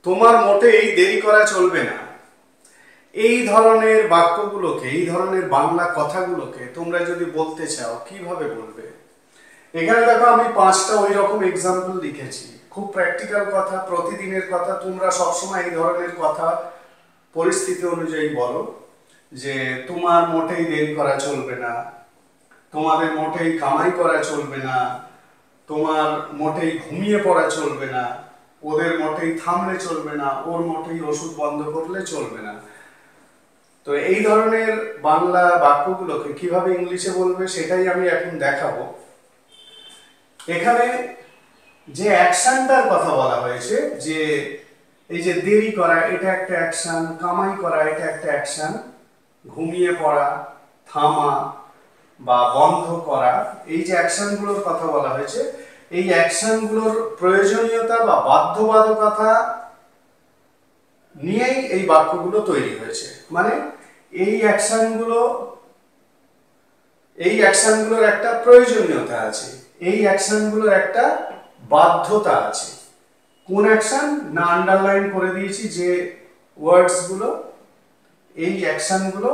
তোমার মোটেই দেরি করা চলবে না। এই ধরনের বাক্যগুলোকে, এই ধরনের বাংলা কথাগুলোকে তোমরা যদি বলতে চাও কিভাবে বলবে? এখানে দেখো আমি 5টা ওই রকম এক্সাম্পল লিখেছি, খুব প্র্যাকটিক্যাল কথা, প্রতিদিনের কথা। তোমরা সবসময় এই ধরনের কথা পরিস্থিতি অনুযায়ী বলো যে তোমার মোটেই দেরি করা চলবে না, তোমাদের মোটেই কামাই করা চলবে না, তোমার মোটেই ঘুমিয়ে পড়া চলবে না, ওদের মোটেই থামলে চলবে না, ওর মোটেই ওষুধ বন্ধ করলে চলবে না। তো এই ধরনের বাংলা বাক্যগুলোকে কিভাবে ইংলিশে বলবে সেটাই আমি এখন দেখাবো। এখানে যে অ্যাকশনটার কথা বলা হয়েছে, যে এই যে দেরি করা এটা একটা অ্যাকশন, কামাই করা এটা একটা অ্যাকশন, ঘুমিয়ে পড়া, থামা বা বন্ধ করা, এই যে অ্যাকশনগুলোর কথা বলা হয়েছে, এই অ্যাকশনগুলোর প্রয়োজনীয়তা বা বাধ্যবাধকতা নিয়েই এই বাক্যগুলো তৈরি হয়েছে। মানে এই অ্যাকশনগুলোর একটা প্রয়োজনীয়তা আছে, এই অ্যাকশনগুলোর একটা বাধ্যতা আছে। কোন অ্যাকশন না আন্ডারলাইন করে দিয়েছি যে ওয়ার্ডসগুলো, এই অ্যাকশনগুলো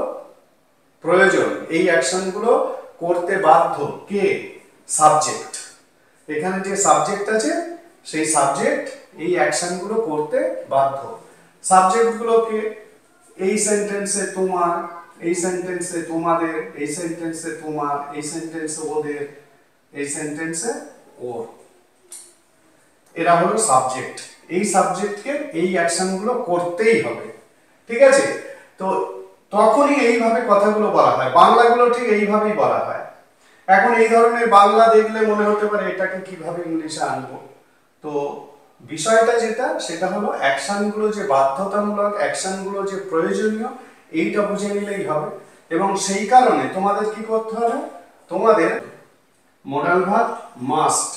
প্রয়োজন, এই অ্যাকশনগুলো করতে বাধ্য কে? সাবজেক্ট। এখানে যে সাবজেক্ট আছে সেই সাবজেক্ট এই অ্যাকশনগুলো করতে বাধ্য। সাবজেক্টগুলোকে এই সেন্টেন্সে তোমার, এই সেন্টেন্সে তোমাদের, এই সেন্টেন্সে তোমার, এই সেন্টেন্সে ওদের, এই সেন্টেন্সে ওর, এরা হলো সাবজেক্ট। এই সাবজেক্টকে এই অ্যাকশনগুলো করতেই হবে, ঠিক আছে? তো তখনই এইভাবে কথাগুলো বলা হয়, বাংলাগুলো ঠিক এইভাবেই বলা হয়। এখন এই ধরনের বাংলা দেখলে মনে হতে পারে এটাকে কিভাবে ইংলিশে আনবো। তো বিষয়টা যেটা, সেটা হলো অ্যাকশনগুলো যে বাধ্যতামূলক, অ্যাকশনগুলো যে প্রয়োজনীয়, এইটা বুঝে নিলেই হবে। এবং সেই কারণে তোমাদের কি করতে হবে, তোমাদের মডাল ভার্ব মাস্ট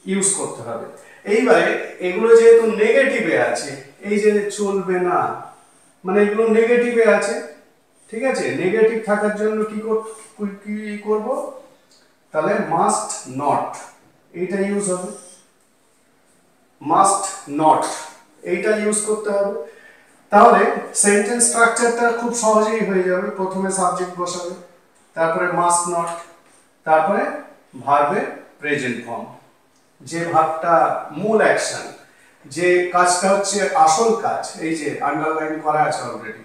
ইউজ করতে হবে। এইবারে এগুলো যেহেতু নেগেটিভে আছে, এই যে চলবে না, মানে এগুলো নেগেটিভে আছে, ঠিক আছে? নেগেটিভ থাকার জন্য কি করব, তাহলে মাস্ট নট এইটা ইউজ হবে, মাস্ট নট এইটা ইউজ করতে হবে। তাহলে সেন্টেন্স স্ট্রাকচারটা খুব সহজেই হয়ে যাবে। প্রথমে সাবজেক্ট বসাবে, তারপরে মাস্ট নট, তারপরে ভার্বের প্রেজেন্ট ফর্ম, যে ভার্বটা মূল অ্যাকশন, যে কাজটা হচ্ছে আসল কাজ, এই যে আন্ডারলাইন করা আছে অলরেডি,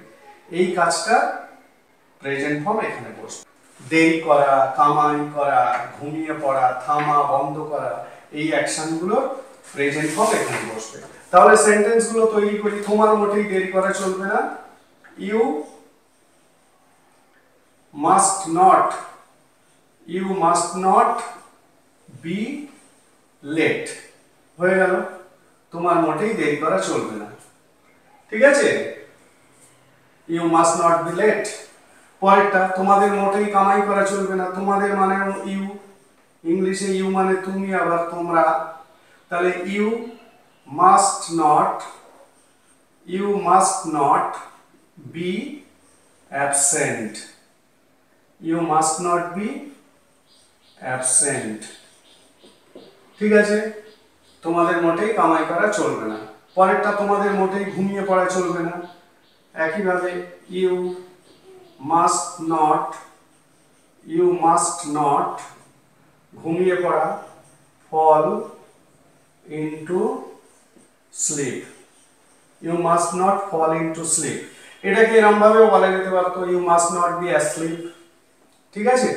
এই কাজটা প্রেজেন্ট ফর্ম এখানে বসবে। দেরি করা, কামাই করা, ঘুমিয়ে পড়া, থামা, বন্ধ করা, এই অ্যাকশনগুলোর প্রেজেন্ট ফর্ম এখানে বসবে। তাহলে সেন্টেন্সগুলো তৈরি করি। তোমার মোটেই দেরি করা চলবে না, you must not be late. হয়ে গেল, তোমার মোটেই দেরি করা চলবে না, ঠিক আছে? You must not be late. পরেরটা, তোমাদের মোটেই কামাই করা চলবে না। তোমাদের মানে ইউ, ইংলিশে ইউ মানে তুমি, আবার তোমরা। তাহলে you must not be absent, you must not be absent, ঠিক আছে? তোমাদের মোটেই কামাই করা চলবে না। পরেরটা, তোমাদের মোটেই ঘুমিয়ে পড়া চলবে না। একইভাবে ইউ মাস্ট নট ঘুমিয়ে পড়া fall into sleep, you must not fall into sleep. এটাকে এরকম ভাবেও বলা যেতে পারতো, you must not be asleep, ঠিক আছে?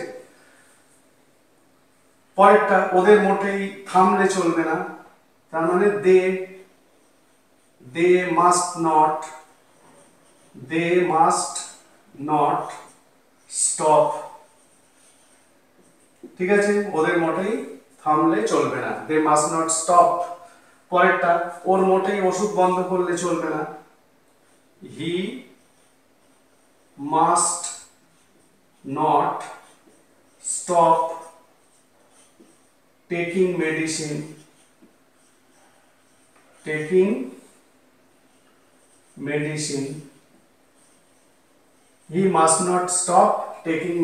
পরেরটা, ওদের মোটেই থামলে চলবে না, তার মানে দে মাস্ট নট স্টপ, ঠিক আছে? ওদের মোটেই থামলে চলবে না, দে মাস্ট নট স্টপ। পরেরটা, ওর মোটেই ওষুধ বন্ধ করলে চলবে না, he must not stop taking medicine, he must not stop taking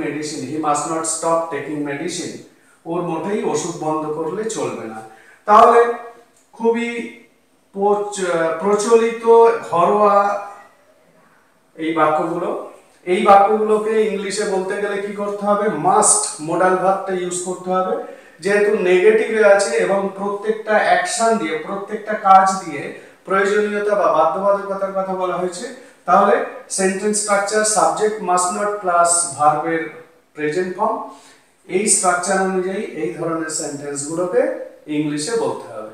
medicine, ওর মোটেই ওষুধ বন্ধ করলে চলবে না। তাহলে খুবই প্রচলিত ঘরোয়া এই বাক্যগুলোকে ইংলিশে বলতে গেলে কি করতে হবে, মাস্ট মডাল ভার্বটা ইউজ করতে হবে। যেহেতু নেগেটিভে আছে এবং প্রত্যেকটা অ্যাকশন দিয়ে, প্রত্যেকটা কাজ দিয়ে প্রয়োজনীয়তা বা বাধ্যবাধকতার কথা বলা হয়েছে, তাহলে sentence structure subject must not plus ভার্বের প্রেজেন্ট ফর্ম, এই স্ট্রাকচার অনুযায়ী এই ধরনের সেন্টেন্সগুলোকে ইংলিশে বলতে হবে।